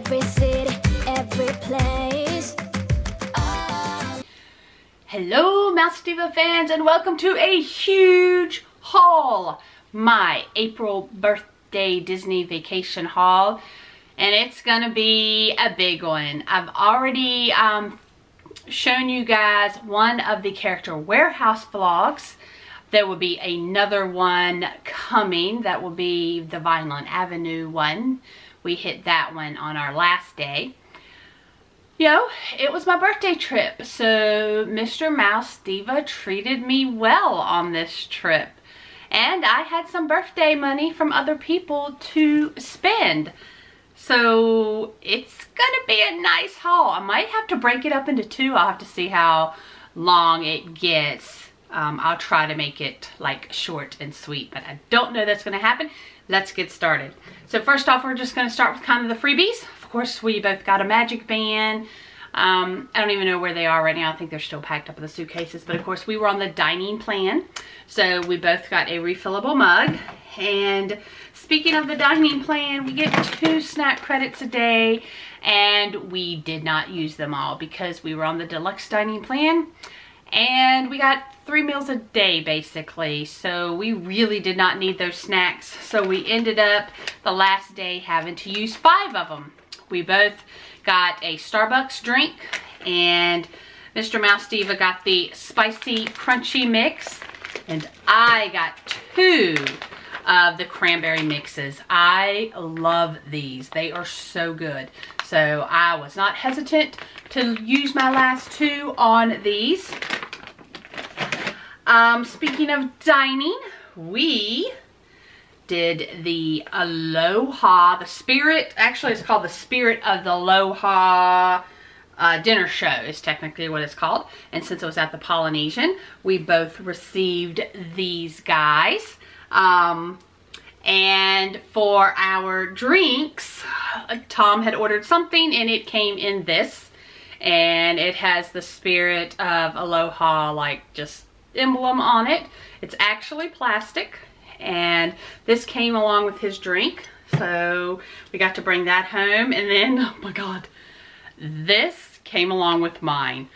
every city, every place. Hello Mouse Diva fans, and welcome to a huge haul. My April birthday Disney vacation haul, and it's gonna be a big one. I've already shown you guys one of the character warehouse vlogs. There will be another one coming. That will be the Vineland Avenue one. We hit that one on our last day. You know, it was my birthday trip, so Mr. Mouse Diva treated me well on this trip. And I had some birthday money from other people to spend. So it's gonna be a nice haul. I might have to break it up into two. I'll have to see how long it gets. I'll try to make it like short and sweet, but I don't know that's gonna happen. Let's get started. So first off, we're just gonna start with kind of the freebies. Of course, we both got a magic band. I don't even know where they are right now. I think they're still packed up in the suitcases, but of course we were on the dining plan. So we both got a refillable mug. And speaking of the dining plan, we get 2 snack credits a day, and we did not use them all because we were on the deluxe dining plan, and we got 3 meals a day basically. So we really did not need those snacks. So we ended up the last day having to use 5 of them. We both got a Starbucks drink, and Mr. Mouse Diva got the spicy crunchy mix, and I got 2 of the cranberry mixes. I love these. They are so good. So I was not hesitant to use my last 2 on these. Speaking of dining, we did the Aloha, the Spirit, actually it's called the Spirit of the Aloha dinner show is technically what it's called. And since it was at the Polynesian, we both received these guys. And for our drinks, Tom had ordered something and it came in this, and it has the Spirit of Aloha like just emblem on it. It's actually plastic, and this came along with his drink, so we got to bring that home. And then, oh my god, this came along with mine.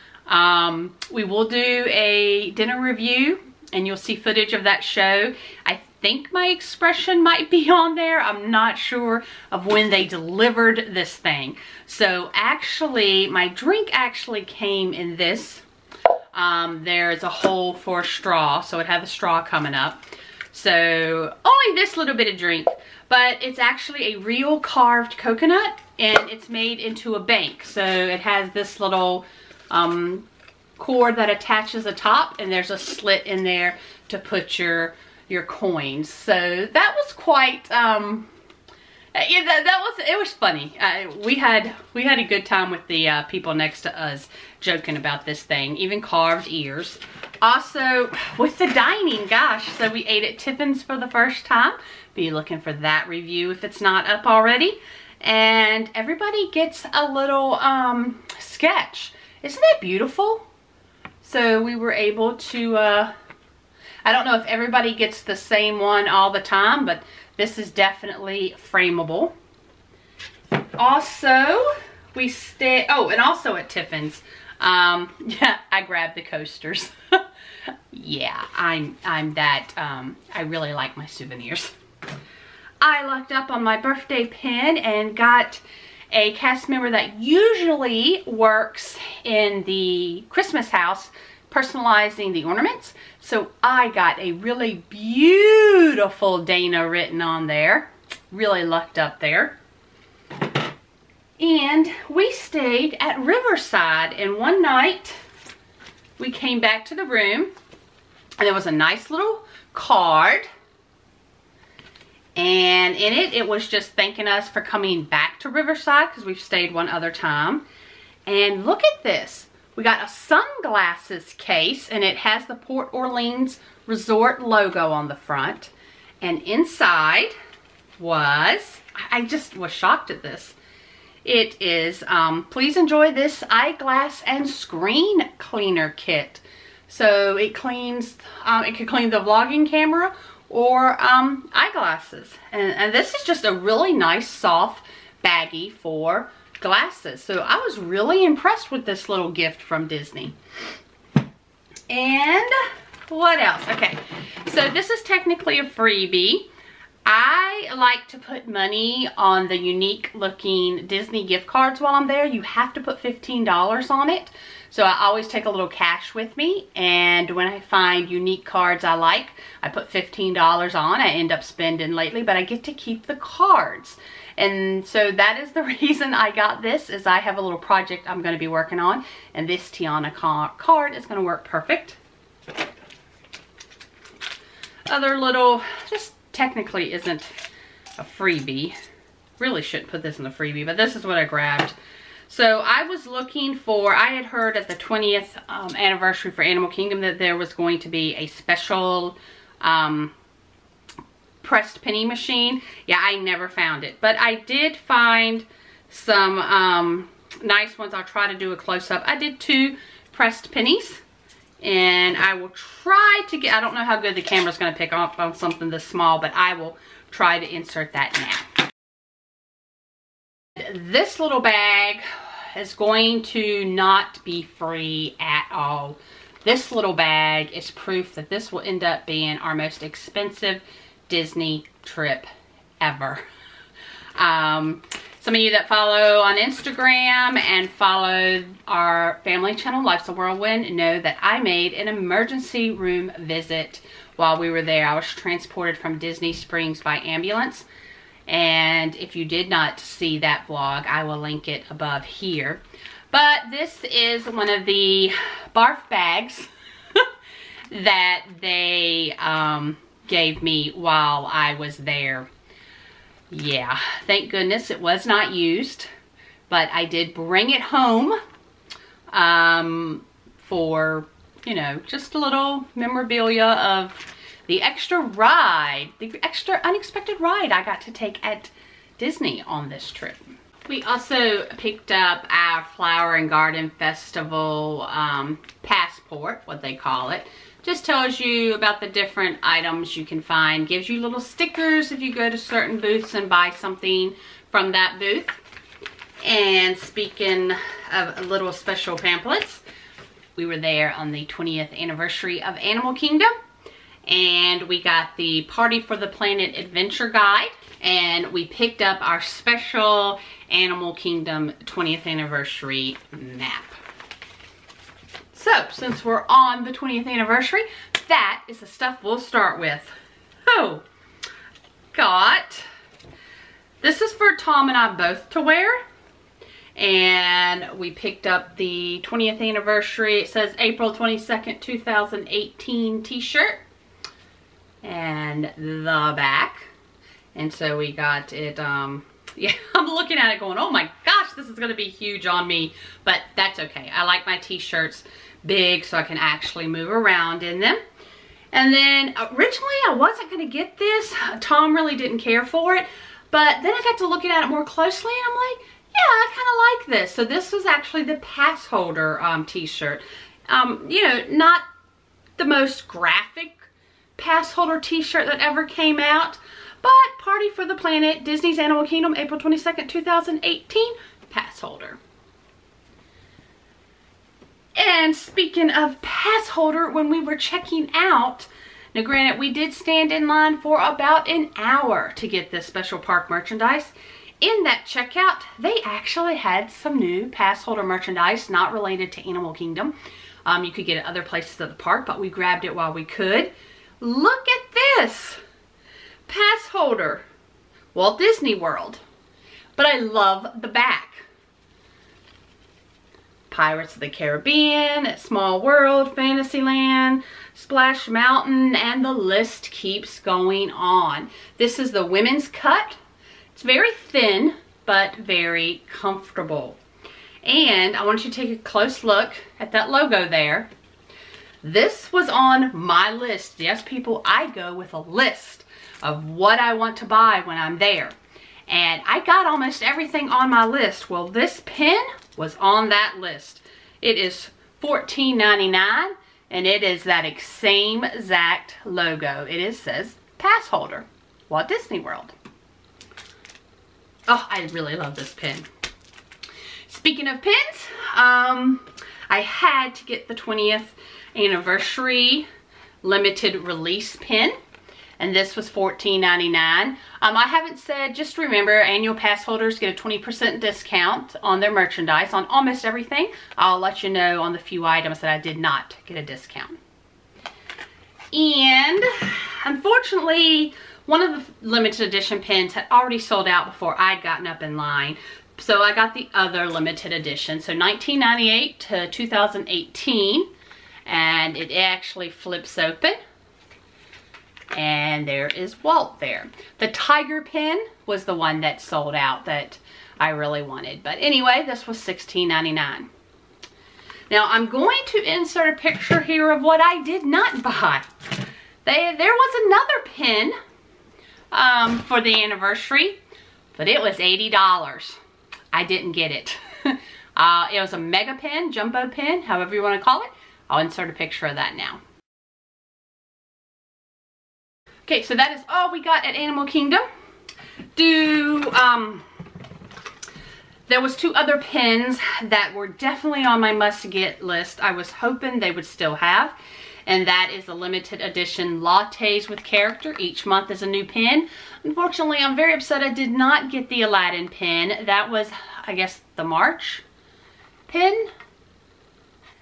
We will do a dinner review and you'll see footage of that show. I think my expression might be on there. I'm not sure of when they delivered this thing. So actually, my drink actually came in this. There's a hole for a straw, so it had the straw coming up. So only this little bit of drink, but it's actually a real carved coconut, and it's made into a bank. So it has this little cord that attaches the top, and there's a slit in there to put your coins. So that was quite yeah, it was funny. We had a good time with the people next to us joking about this thing. Even carved ears. Also with the dining, gosh, so we ate at Tiffin's for the first time. Be looking for that review if it's not up already. And everybody gets a little sketch. Isn't that beautiful? So we were able to I don't know if everybody gets the same one all the time, but this is definitely frameable. Also, we stay. Oh, and also at Tiffin's, yeah, I grabbed the coasters. Yeah, I'm that. I really like my souvenirs. I lucked up on my birthday pin and got a cast member that usually works in the Christmas house, personalizing the ornaments. So I got a really beautiful Dana written on there. Really lucked up there. And we stayed at Riverside, and one night we came back to the room and there was a nice little card, and in it, it was just thanking us for coming back to Riverside because we've stayed one other time. And look at this. We got a sunglasses case, and it has the Port Orleans Resort logo on the front. And inside was, I just was shocked at this. It is, please enjoy this eyeglass and screen cleaner kit. So it cleans, it can clean the vlogging camera or eyeglasses. And this is just a really nice soft baggie for glasses. So I was really impressed with this little gift from Disney. And what else? Okay, so this is technically a freebie. I like to put money on the unique looking Disney gift cards while I'm there. You have to put $15 on it. So I always take a little cash with me, and when I find unique cards I like, I put $15 on. I end up spending lately, but I get to keep the cards. And so that is the reason I got this, is I have a little project I'm going to be working on, and this Tiana card is going to work perfect. Other little, just technically isn't a freebie. Really shouldn't put this in the freebie, but this is what I grabbed. So I was looking for, I had heard at the 20th anniversary for Animal Kingdom that there was going to be a special pressed penny machine. Yeah, I never found it, but I did find some nice ones. I'll try to do a close-up. I did 2 pressed pennies, and I will try to get, I don't know how good the camera's going to pick up on something this small, but I will try to insert that now. This little bag is going to not be free at all. This little bag is proof that this will end up being our most expensive Disney trip ever. Some of you that follow on Instagram and follow our family channel, Life's a Whirlwind, know that I made an emergency room visit while we were there. I was transported from Disney Springs by ambulance. And if you did not see that vlog, I will link it above here. But this is one of the barf bags that they gave me while I was there. Yeah, thank goodness it was not used. But I did bring it home for, you know, just a little memorabilia of the extra ride, the extra unexpected ride I got to take at Disney on this trip. We also picked up our Flower and Garden Festival passport, what they call it. Just tells you about the different items you can find. Gives you little stickers if you go to certain booths and buy something from that booth. And speaking of little special pamphlets, we were there on the 20th anniversary of Animal Kingdom. And we got the Party for the Planet Adventure Guide, and we picked up our special Animal Kingdom 20th anniversary map. So, since we're on the 20th anniversary, that is the stuff we'll start with. Oh, this is for Tom and I both to wear. And we picked up the 20th anniversary, it says April 22nd, 2018 t-shirt. And the back. And so we got it, yeah, I'm looking at it going, oh my gosh, this is going to be huge on me. But that's okay. I like my t-shirts big so I can actually move around in them. And then originally I wasn't going to get this. Tom really didn't care for it. But then I got to looking at it more closely and I'm like, yeah, I kind of like this. So this was actually the pass holder t-shirt. You know, not the most graphic pass holder t-shirt that ever came out, but Party for the Planet, Disney's Animal Kingdom, April 22nd, 2018 pass holder. And speaking of pass holder, when we were checking out, now granted we did stand in line for about an hour to get this special park merchandise. In that checkout, they actually had some new pass holder merchandise not related to Animal Kingdom. You could get it other places at the park, but we grabbed it while we could. Look at this pass holder, Walt Disney World. But I love the back. Pirates of the Caribbean, Small World, Fantasyland, Splash Mountain, and the list keeps going on. This is the women's cut. It's very thin, but very comfortable. And I want you to take a close look at that logo there. This was on my list. Yes, people, I go with a list of what I want to buy when I'm there. And I got almost everything on my list. Well, this pen was on that list. It is $14.99, and it is that same exact logo. It says pass holder, Walt Disney World. Oh, I really love this pen. Speaking of pens, I had to get the 20th anniversary limited release pen, and this was $14.99. I haven't said, just remember, annual pass holders get a 20% discount on their merchandise on almost everything. I'll let you know on the few items that I did not get a discount. And unfortunately, one of the limited edition pens had already sold out before I'd gotten up in line. So I got the other limited edition. So 1998 to 2018. And it actually flips open. And there is Walt there. The tiger pen was the one that sold out that I really wanted. But anyway, this was $16.99. Now I'm going to insert a picture here of what I did not buy. There was another pen for the anniversary, but it was $80. I didn't get it. It was a mega pen, jumbo pen, however you want to call it. I'll insert a picture of that now. Okay, so that is all we got at Animal Kingdom. There was two other pens that were definitely on my must-get list. I was hoping they would still have. And that is a limited edition Lattes with Character. Each month is a new pen. Unfortunately, I'm very upset I did not get the Aladdin pen. That was, I guess, the March pen?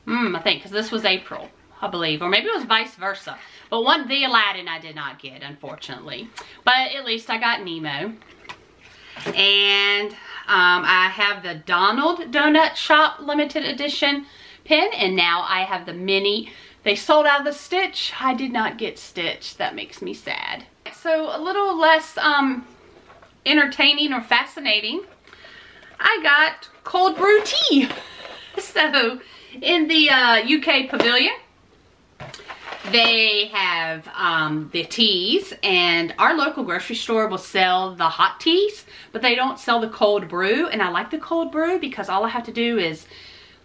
I think, because this was April, I believe. Or maybe it was vice versa. But the Aladdin I did not get, unfortunately. But at least I got Nemo. And I have the Donald Donut Shop limited edition pen. And now I have the mini. They sold out of the Stitch. I did not get Stitch. That makes me sad. So a little less entertaining or fascinating. I got cold brew tea. So in the UK pavilion, they have the teas, and our local grocery store will sell the hot teas, but they don't sell the cold brew. And I like the cold brew because all I have to do is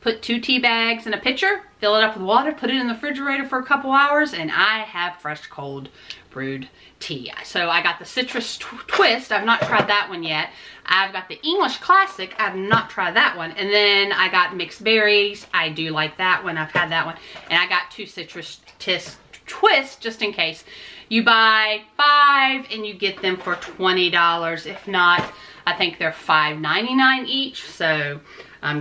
put 2 tea bags in a pitcher, fill it up with water, put it in the refrigerator for a couple hours, and I have fresh cold brewed tea. So I got the citrus twist. I've not tried that one yet. I've got the English classic. I've not tried that one. And then I got mixed berries. I do like that one. I've had that one. And I got 2 citrus twists just in case. You buy 5 and you get them for $20. If not, I think they're $5.99 each. So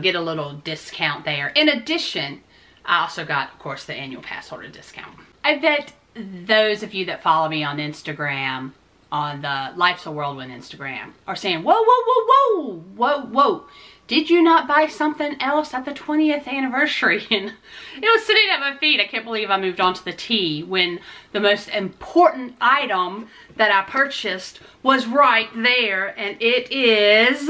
get a little discount there. In addition, I also got, of course, the annual pass holder discount. I bet those of you that follow me on Instagram, on the Life's a Whirlwind Instagram, are saying, whoa, whoa, whoa, whoa, whoa, whoa. Did you not buy something else at the 20th anniversary? And it was sitting at my feet. I can't believe I moved on to the tea when the most important item that I purchased was right there. And it is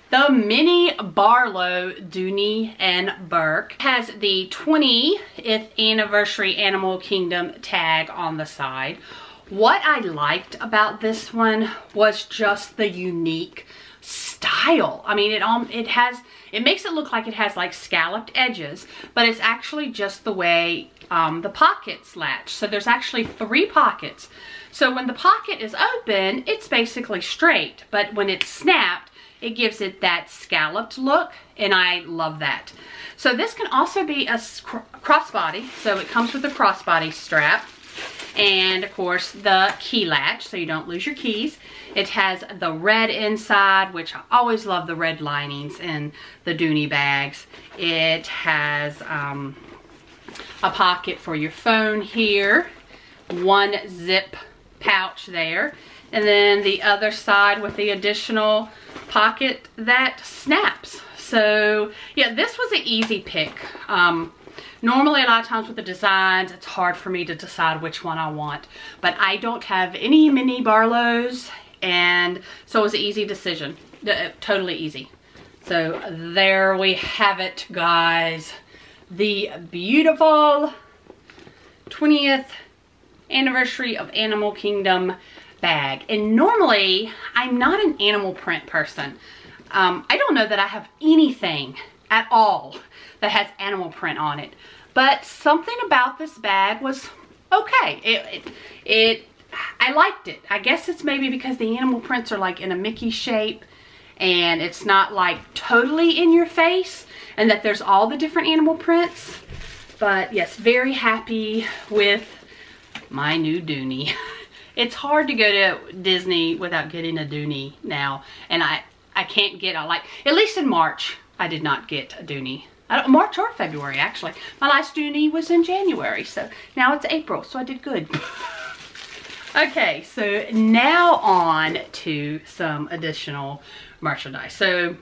the mini Barlow Dooney and Bourke. It has the 20th anniversary Animal Kingdom tag on the side. What I liked about this one was just the unique style. I mean, it makes it look like it has like scalloped edges, but it's actually just the way the pockets latch. So there's actually 3 pockets. So when the pocket is open, it's basically straight, but when it's snapped, it gives it that scalloped look, and I love that. So this can also be a crossbody. So it comes with a crossbody strap, and of course the key latch, so you don't lose your keys. It has the red inside, which I always love the red linings in the Dooney bags. It has a pocket for your phone here, 1 zip pouch there, and then the other side with the additional pocket that snaps. So yeah, this was an easy pick. Normally a lot of times with the designs, it's hard for me to decide which one I want, but I don't have any mini Barlows, and so it was an easy decision. Totally easy. So there we have it, guys. The beautiful 20th anniversary of Animal Kingdom bag. And normally I'm not an animal print person. I don't know that I have anything at all that has animal print on it, but something about this bag was okay. I liked it. I guess it's maybe because the animal prints are like in a Mickey shape, and it's not like totally in your face, and that there's all the different animal prints. But yes, very happy with my new Dooney. It's hard to go to Disney without getting a Dooney now, and I can't get, like, at least in March, I did not get a Dooney. March or February, actually. My last Dooney was in January, so now it's April, so I did good. Okay, so now on to some additional merchandise. So,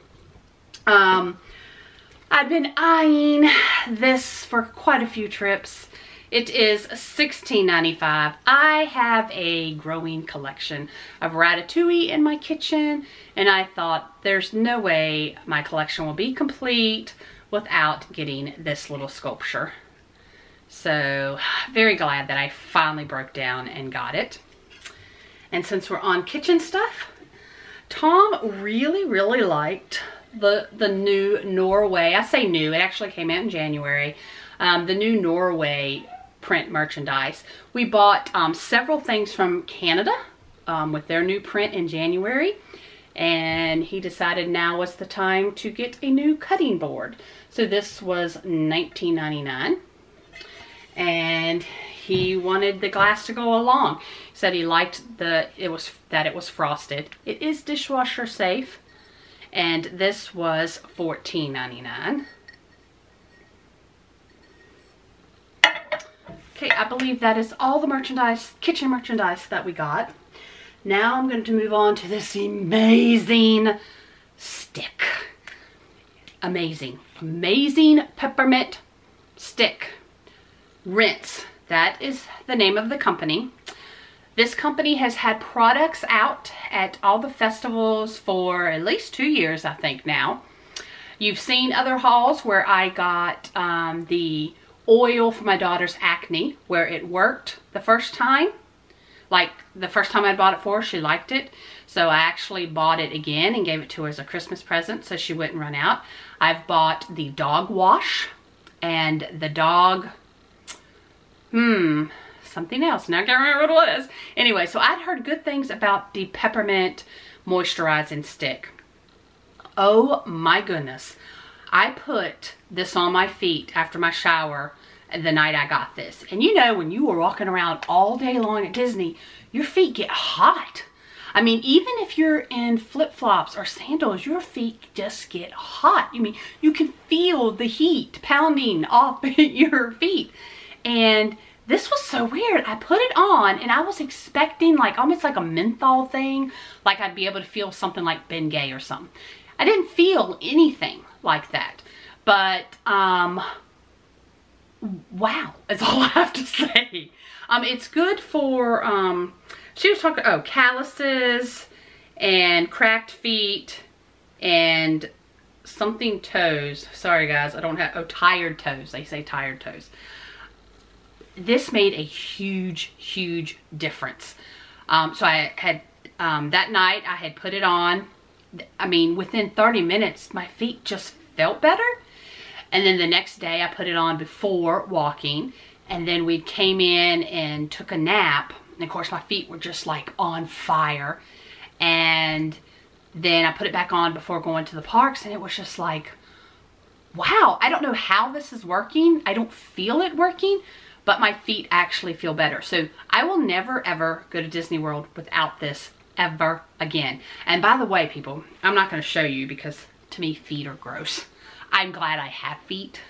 I've been eyeing this for quite a few trips. It is $16.95. I have a growing collection of Ratatouille in my kitchen, and I thought there's no way my collection will be complete without getting this little sculpture. So, very glad that I finally broke down and got it. And since we're on kitchen stuff, Tom really liked the new Norway. I say new, it actually came out in January. The new Norway print merchandise. We bought several things from Canada with their new print in January, and he decided now was the time to get a new cutting board. So this was $19.99, and he wanted the glass to go along. He said he liked that it was frosted. It is dishwasher safe, and this was $14.99. Okay, I believe that is all the merchandise, kitchen merchandise that we got. Now I'm going to move on to this amazing stick. Amazing peppermint stick. Rinse. That is the name of the company. This company has had products out at all the festivals for at least 2 years, I think now. You've seen other hauls where I got the oil for my daughter's acne, where it worked the first time. Like the first time I bought it for her, she liked it. So I actually bought it again and gave it to her as a Christmas present so she wouldn't run out. I've bought the dog wash and the dog, something else. Now I can't remember what it was. Anyway, so I'd heard good things about the peppermint moisturizing stick. Oh my goodness. I put this on my feet after my shower the night I got this. And you know, when you were walking around all day long at Disney, your feet get hot. I mean, even if you're in flip-flops or sandals, your feet just get hot. I mean, you can feel the heat pounding off your feet. And this was so weird. I put it on and I was expecting like almost like a menthol thing. Like I'd be able to feel something like Bengay or something. I didn't feel anything like that. But, wow, that's all I have to say. It's good for, she was talking, calluses and cracked feet and something toes. Sorry guys, I don't have, tired toes. They say tired toes. This made a huge difference. So I had, that night I had put it on. I mean, within 30 minutes, my feet just felt better. And then the next day I put it on before walking, and then we came in and took a nap. And of course my feet were just like on fire. And then I put it back on before going to the parks, and it was just like, wow, I don't know how this is working. I don't feel it working, but my feet actually feel better. So I will never ever go to Disney World without this ever again. And by the way, people, I'm not going to show you because to me feet are gross. I'm glad I have feet.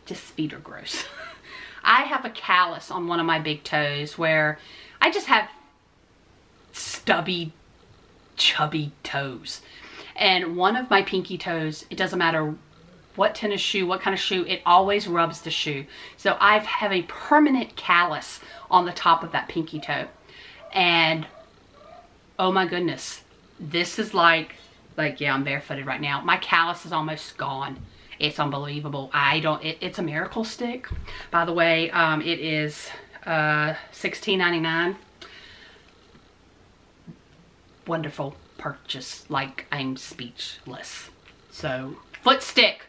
Just feet are gross. I have a callus on one of my big toes where I just have stubby, chubby toes. And one of my pinky toes, it doesn't matter what tennis shoe, what kind of shoe, it always rubs the shoe. So I have a permanent callus on the top of that pinky toe. And oh my goodness, this is like yeah, I'm barefooted right now. My callus is almost gone. It's unbelievable. It's a miracle stick. By the way, it is $16.99. Wonderful purchase. Like, I'm speechless. So, foot stick.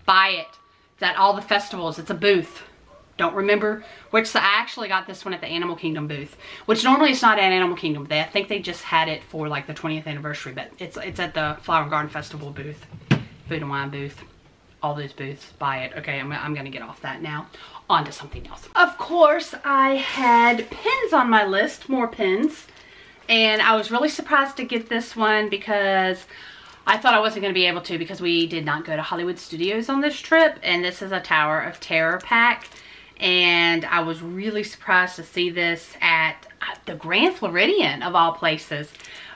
Buy it. It's at all the festivals. It's a booth. don't remember which. I actually got this one at the Animal Kingdom booth, which normally it's not at Animal Kingdom. I think they just had it for like the 20th anniversary, but it's at the Flower and Garden Festival booth, Food and Wine booth, all those booths. Buy it. Okay, I'm gonna get off that now. On to something else. Of course, I had pins on my list, more pins, and I was really surprised to get this one because I thought I wasn't going to be able to, because we did not go to Hollywood Studios on this trip, and this is a Tower of Terror pack, and I was really surprised to see this at the Grand Floridian of all places,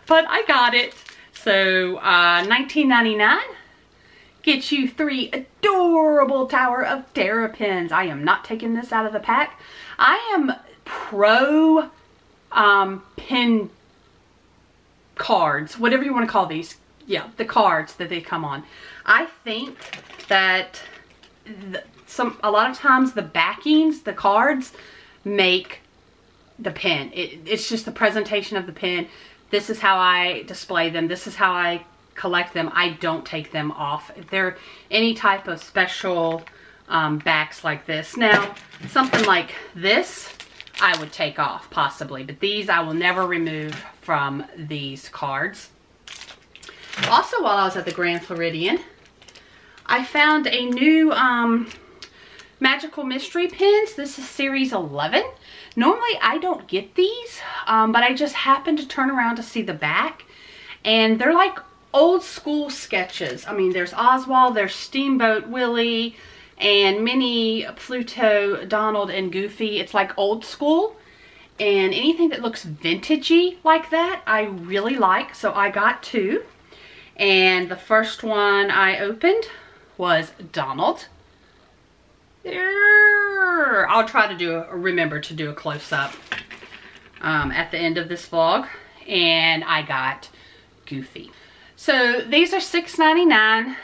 but I got it. So $19.99 gets you 3 adorable Tower of Terror pins. I am not taking this out of the pack. I am pro pin cards, whatever you want to call these. Yeah, the cards that they come on. I think that a lot of times the backings, the cards, make the pin. It's just the presentation of the pin. This is how I display them. This is how I collect them. I don't take them off. If they're any type of special backs like this. Now, something like this, I would take off possibly, but these I will never remove from these cards. Also, while I was at the Grand Floridian, I found a new Magical Mystery Pins. This is series 11. Normally, I don't get these, but I just happened to turn around to see the back, and they're like old school sketches. I mean, there's Oswald, there's Steamboat Willie, and Minnie, Pluto, Donald, and Goofy. It's like old school, and anything that looks vintagey like that, I really like, so I got 2. And the first one I opened was Donald. There. I'll try to remember to do a close-up at the end of this vlog. And I got Goofy. So these are $6.99.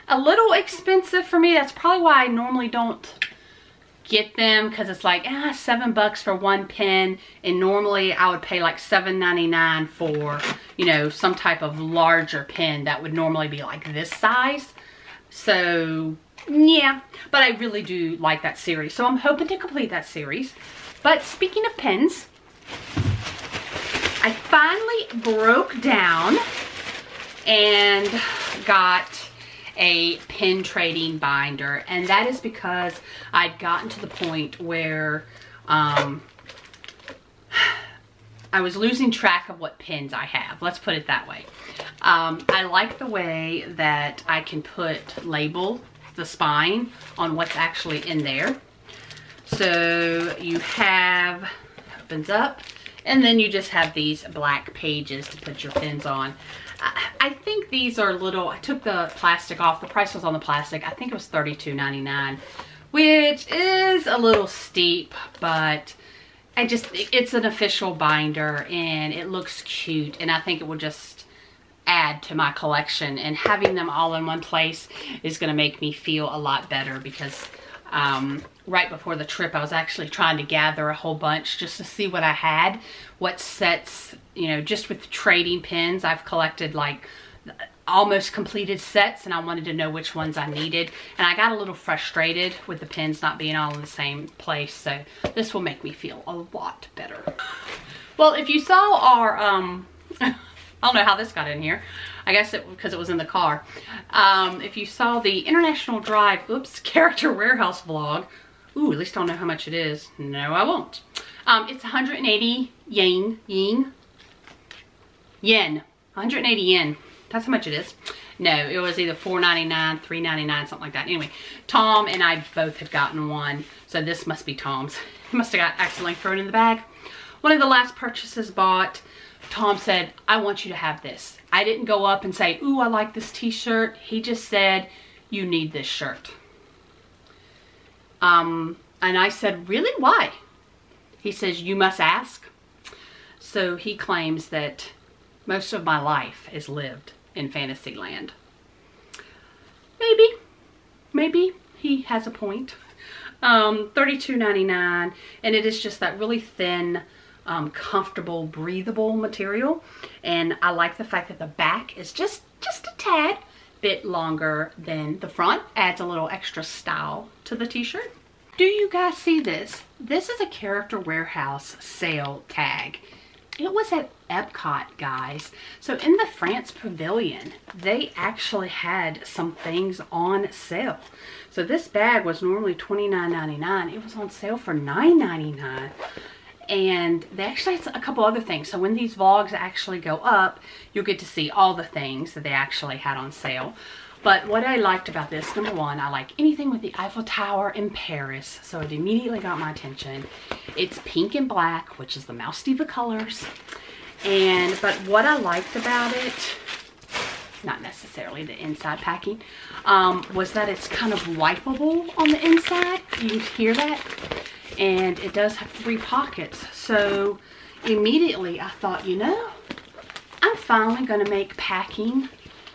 A little expensive for me. That's probably why I normally don't get them, because it's like $7 for one pin, and normally I would pay like $7.99 for, you know, some type of larger pin that would normally be like this size. So yeah, but I really do like that series, so I'm hoping to complete that series. But speaking of pins, I finally broke down and got a pin trading binder, and that is because I'd gotten to the point where I was losing track of what pins I have. Let's put it that way. I like the way that I can label the spine on what's actually in there. So you have, opens up, and then you just have these black pages to put your pins on. I think these are little, I took the plastic off. The price was on the plastic. I think it was $32.99, which is a little steep, but it's an official binder and it looks cute, and I think it will just add to my collection, and having them all in one place is going to make me feel a lot better, because right before the trip I was actually trying to gather a whole bunch just to see what I had, what sets, you know, just with trading pins. I've collected like almost completed sets, and I wanted to know which ones I needed, and I got a little frustrated with the pins not being all in the same place, so this will make me feel a lot better. Well, if you saw our I don't know how this got in here. I guess because it was in the car. If you saw the International Drive, Character Warehouse vlog. Ooh, at least I'll know how much it is. No, I won't. It's 180 yen. 180 yen. That's how much it is. No, it was either $4.99, $3.99, something like that. Anyway, Tom and I both had gotten one, so this must be Tom's. He must have got accidentally thrown in the bag. One of the last purchases bought, Tom said, I want you to have this. I didn't go up and say, ooh, I like this t-shirt. He just said, you need this shirt. And I said, really? Why? He says, you must ask. So he claims that most of my life is lived in Fantasyland. Maybe he has a point. $32.99, and it is just that really thin, comfortable, breathable material, and I like the fact that the back is just a tad bit longer than the front. Adds a little extra style to the t-shirt. Do you guys see this? This is a Character Warehouse sale tag. It was at Epcot, guys. So in the France Pavilion, they actually had some things on sale. So this bag was normally $29.99. It was on sale for $9.99. And they actually had a couple other things. So when these vlogs actually go up, you'll get to see all the things that they actually had on sale. But what I liked about this, number one, I like anything with the Eiffel Tower in Paris. So it immediately got my attention. It's pink and black, which is the Mouse Diva colors. But what I liked about it, not necessarily the inside packing, was that it's kind of wipeable on the inside. You can hear that. And it does have 3 pockets. So immediately I thought, you know, I'm finally going to make packing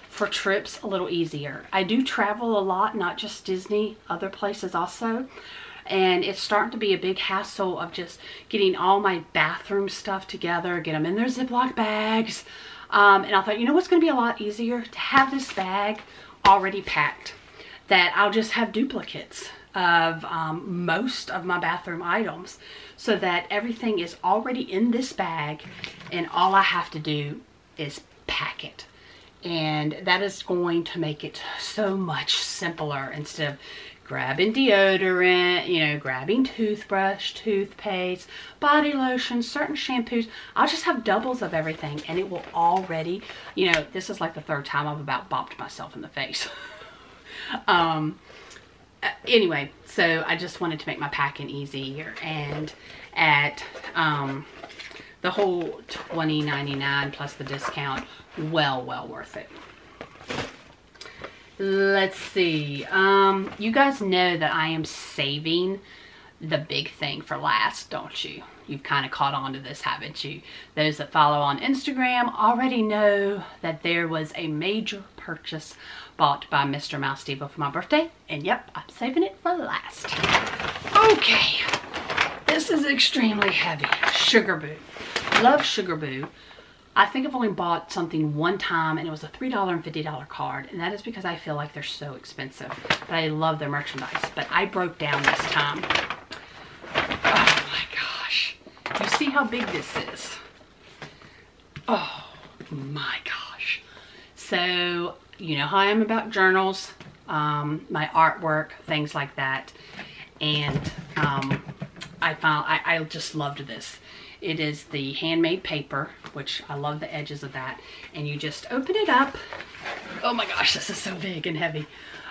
for trips a little easier. I do travel a lot, not just Disney, other places also. And it's starting to be a big hassle of just getting all my bathroom stuff together, get them in their Ziploc bags. And I thought, you know what's going to be a lot easier? To have this bag already packed. That I'll just have duplicates of most of my bathroom items. So that everything is already in this bag. And all I have to do is pack it. And that is going to make it so much simpler instead of grabbing deodorant, you know, grabbing toothbrush, toothpaste, body lotion, certain shampoos. I'll just have doubles of everything and it will already, you know, this is like the 3rd time I've about bopped myself in the face. Anyway, so I just wanted to make my packing easier, and at the whole $20.99 plus the discount, well worth it. Let's see. You guys know that I am saving the big thing for last, don't you? You've kind of caught on to this, haven't you? Those that follow on Instagram already know that there was a major purchase bought by Mr. Mouse Diva for my birthday. And yep, I'm saving it for last. Okay. This is extremely heavy. Sugar Boo. Love Sugar Boo. I think I've only bought something one time, and it was a $3 and $50 card, and that is because I feel like they're so expensive. But I love their merchandise. But I broke down this time. Oh my gosh. You see how big this is? Oh my gosh. So, you know how I am about journals, my artwork, things like that. And I just loved this. It is the handmade paper, which I love the edges of that. And you just open it up. Oh my gosh, this is so big and heavy.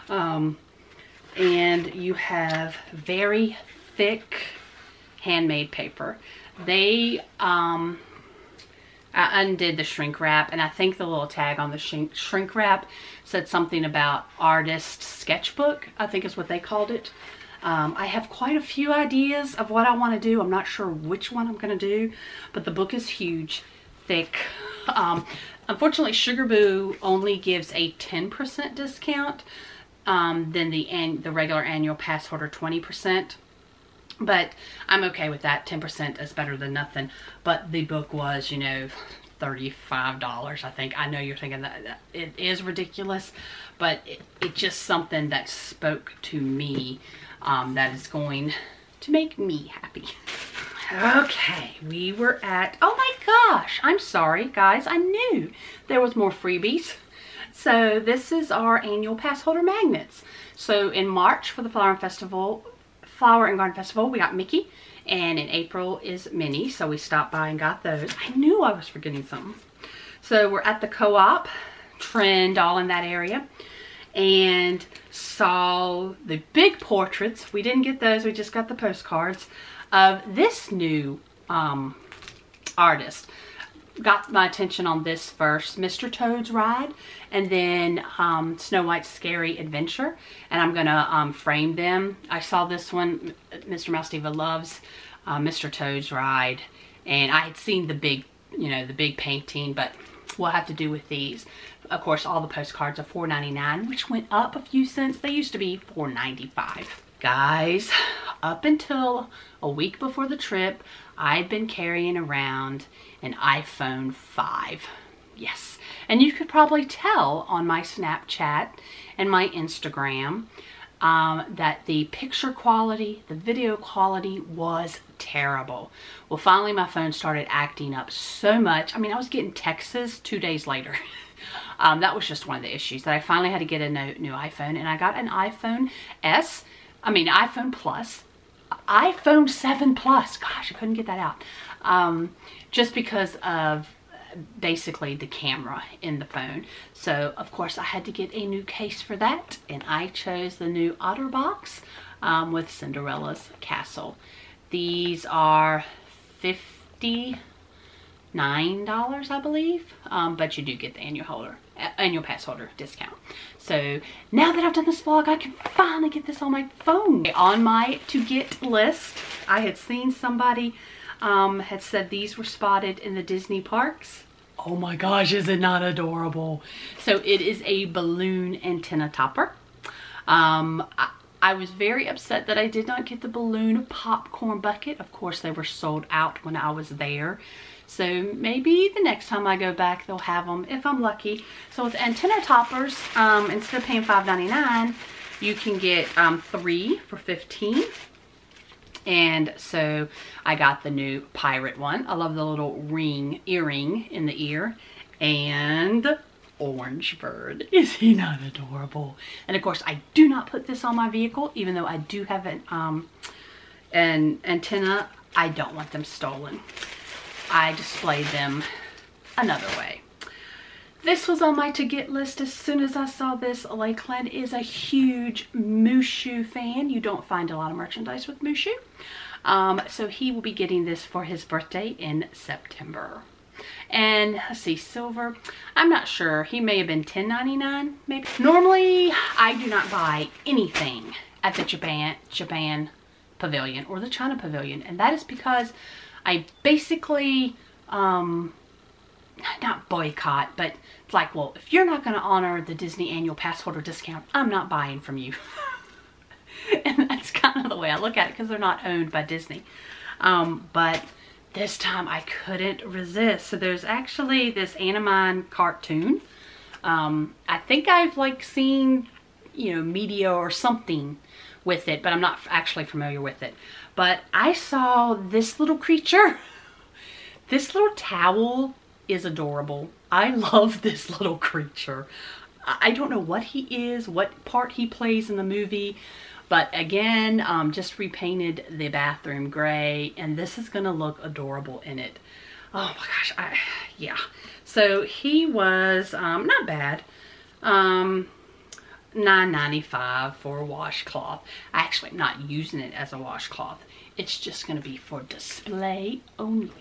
And you have very thick handmade paper. They, I undid the shrink wrap, and I think the little tag on the shrink wrap said something about artist sketchbook, I think is what they called it. I have quite a few ideas of what I want to do. I'm not sure which one I'm going to do, but the book is huge, thick. Unfortunately, Sugar Boo only gives a 10% discount, then the regular annual pass holder 20%. But I'm okay with that. 10% is better than nothing. But the book was, you know, $35, I think. I know you're thinking that it is ridiculous, but it's just something that spoke to me. That is going to make me happy. Okay, we were at, oh my gosh, I'm sorry guys, I knew there was more freebies. So this is our annual pass holder magnets. So in March for the Flower and Garden Festival, we got Mickey, and in April is Minnie, so we stopped by and got those. I knew I was forgetting something. So we're at the Co-op, Trend, all in that area, and saw the big portraits. We didn't get those, we just got the postcards of this new artist. Got my attention on this first, Mr. Toad's Ride, and then Snow White's Scary Adventure, and I'm gonna frame them. I saw this one, Mr. Mouse Diva loves Mr. Toad's Ride, and I had seen the big, you know, the big painting, but we'll have to do with these. Of course, all the postcards are $4.99, which went up a few cents. They used to be $4.95. Guys, up until a week before the trip, I'd been carrying around an iPhone 5. Yes, and you could probably tell on my Snapchat and my Instagram that the picture quality, the video quality was terrible. Well, finally my phone started acting up so much. I mean, I was getting texts 2 days later. That was just one of the issues, that I finally had to get a new iPhone, and I got an iPhone Plus, iPhone 7 Plus. Gosh, I couldn't get that out. Just because of basically the camera in the phone. So of course I had to get a new case for that, and I chose the new OtterBox with Cinderella's Castle. These are $59, I believe, but you do get the annual pass holder discount. So now that I've done this vlog, I can finally get this on my phone. On my to get list, I had seen somebody had said these were spotted in the Disney parks. Oh my gosh, is it not adorable? So it is a balloon antenna topper. I was very upset that I did not get the balloon popcorn bucket. Of course, they were sold out when I was there. So maybe the next time I go back, they'll have them if I'm lucky. So with antenna toppers, instead of paying $5.99, you can get 3 for $15. And so I got the new pirate one. I love the little earring in the ear. And orange bird. Is he not adorable? And of course, I do not put this on my vehicle, even though I do have an antenna. I don't want them stolen. I displayed them another way. This was on my to-get list as soon as I saw this. Lakeland is a huge Moo Shu fan. You don't find a lot of merchandise with Moo Shu. So he will be getting this for his birthday in September. And let's see, silver, I'm not sure. He may have been $10.99 maybe. Normally, I do not buy anything at the Japan Pavilion or the China Pavilion. And that is because I basically, not boycott, but it's like, well, if you're not going to honor the Disney annual pass holder discount, I'm not buying from you. And that's kind of the way I look at it, because they're not owned by Disney. But this time I couldn't resist. So there's actually this Animine cartoon. I think I've like seen, you know, media or something with it, but I'm not actually familiar with it. But I saw this little creature. This little towel is adorable. I love this little creature. I don't know what he is, what part he plays in the movie, but again, just repainted the bathroom gray, and this is gonna look adorable in it. Oh my gosh, yeah. So he was not bad. $9.95 for a washcloth. Actually, I'm not using it as a washcloth. It's just gonna be for display only.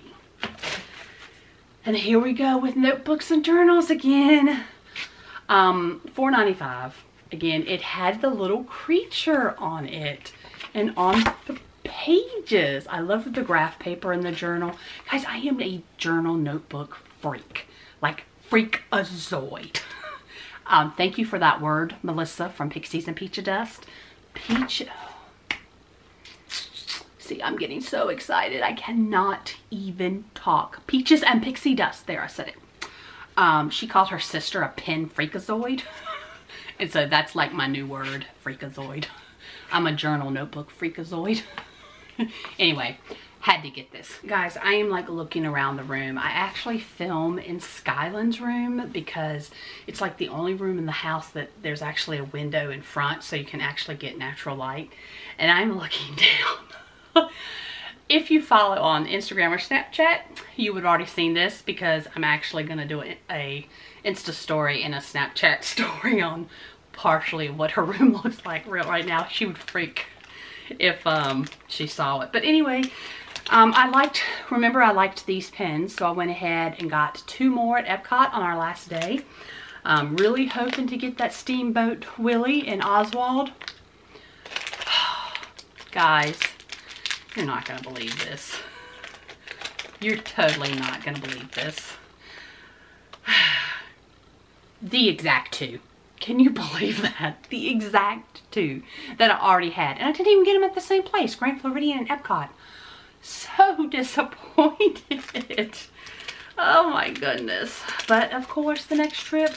And here we go with notebooks and journals again. $4.95. Again, it had the little creature on it and on the pages. I love the graph paper in the journal. Guys, I am a journal notebook freak. Like, freakazoid. Thank you for that word, Melissa from Pixies and Peach Dust. Peach. See, I'm getting so excited. I cannot even talk. Peaches and Pixie Dust. There, I said it. She called her sister a pen freakazoid. And so that's like my new word, freakazoid. I'm a journal notebook freakazoid. Anyway, had to get this. Guys, I am like looking around the room. I actually film in Skylands Room because it's like the only room in the house that there's actually a window in front, so you can actually get natural light. And I'm looking down. If you follow on Instagram or Snapchat, you would have already seen this, because I'm actually going to do a Insta story and a Snapchat story on partially what her room looks like right now. She would freak if she saw it. But anyway, remember I liked these pens, so I went ahead and got 2 more at Epcot on our last day. Really hoping to get that Steamboat Willie and Oswald. Guys, you're not going to believe this. You're totally not going to believe this. The exact 2. Can you believe that? The exact 2 that I already had. And I didn't even get them at the same place, Grand Floridian and Epcot. So disappointed. Oh my goodness. But of course, the next trip,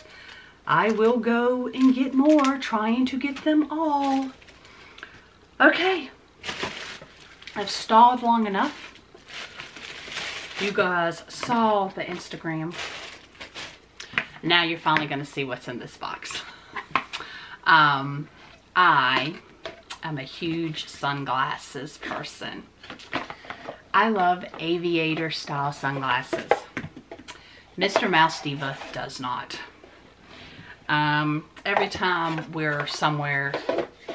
I will go and get more, trying to get them all. Okay, I've stalled long enough. You guys saw the Instagram. Now you're finally gonna see what's in this box. I am a huge sunglasses person. I love aviator style sunglasses. Mr. Mouse Diva does not. Every time we're somewhere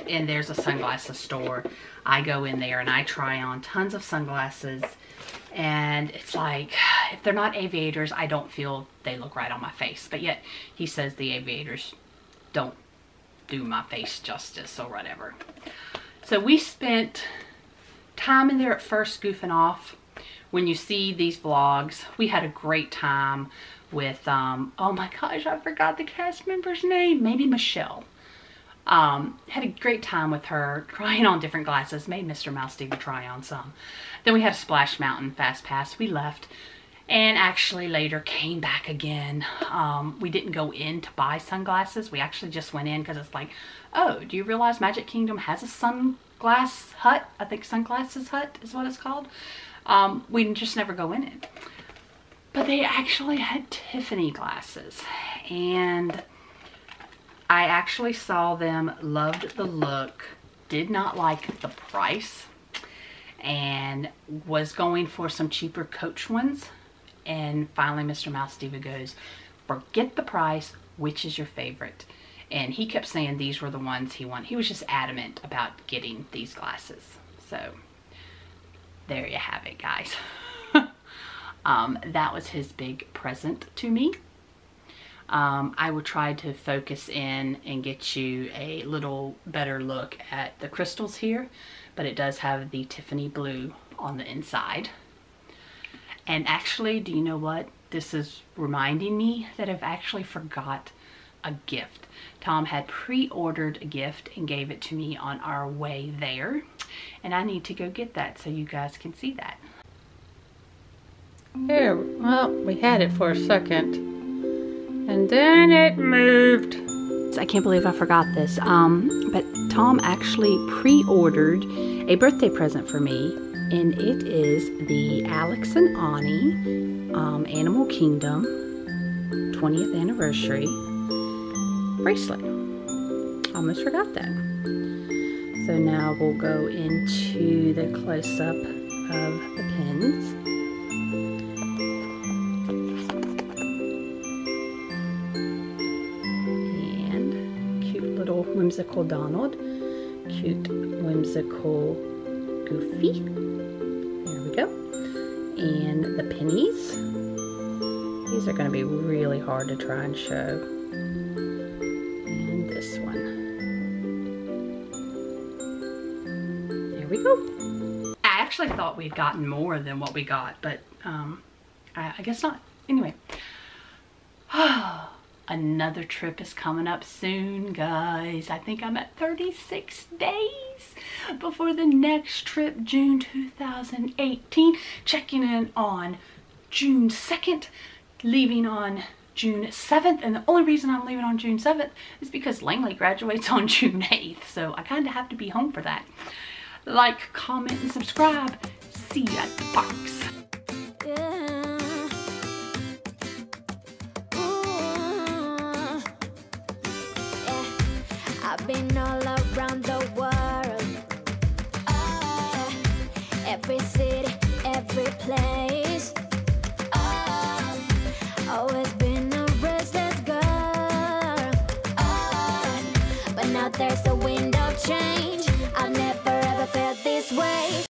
and there's a sunglasses store, I go in there and I try on tons of sunglasses, and it's like, if they're not aviators, I don't feel they look right on my face. But yet he says the aviators don't do my face justice or whatever. So we spent time in there at first goofing off. When you see these vlogs, we had a great time with, oh my gosh, I forgot the cast member's name. Maybe Michelle. Had a great time with her, trying on different glasses. Made Mr. Mouse Diva try on some. Then we had a Splash Mountain Fast Pass. We left and actually later came back again. We didn't go in to buy sunglasses. We actually just went in because it's like, oh, do you realize Magic Kingdom has a sunglass hut? I think Sunglasses Hut is what it's called. We just never go in it. But they actually had Tiffany glasses, and I actually saw them, loved the look, did not like the price, and was going for some cheaper Coach ones. And finally Mr. Mouse Diva goes, forget the price, which is your favorite? And he kept saying these were the ones he wanted. He was just adamant about getting these glasses. So there you have it, guys. That was his big present to me. I will try to focus in and get you a little better look at the crystals here, but it does have the Tiffany blue on the inside. And actually, do you know what? This is reminding me that I've actually forgot a gift. Tom had pre-ordered a gift and gave it to me on our way there, and I need to go get that so you guys can see that. Here, well, we had it for a second, and then it moved. I can't believe I forgot this, but Tom actually pre-ordered a birthday present for me, and it is the Alex and Ani Animal Kingdom 20th anniversary bracelet. Almost forgot that. So now we'll go into the close-up of the pins. And cute little whimsical Donald. Cute whimsical Goofy. There we go. And the pennies. These are going to be really hard to try and show. And this one. There we go. I actually thought we'd gotten more than what we got, but I guess not. Anyway. Another trip is coming up soon, guys. I think I'm at 36 days before the next trip, June 2018. Checking in on June 2nd, leaving on June 7th. And the only reason I'm leaving on June 7th is because Langley graduates on June 8th. So I kind of have to be home for that. Like, comment, and subscribe. See you at the parks. I've been all around the world, every city, every place. Always been a restless girl, but now there's a wind of change.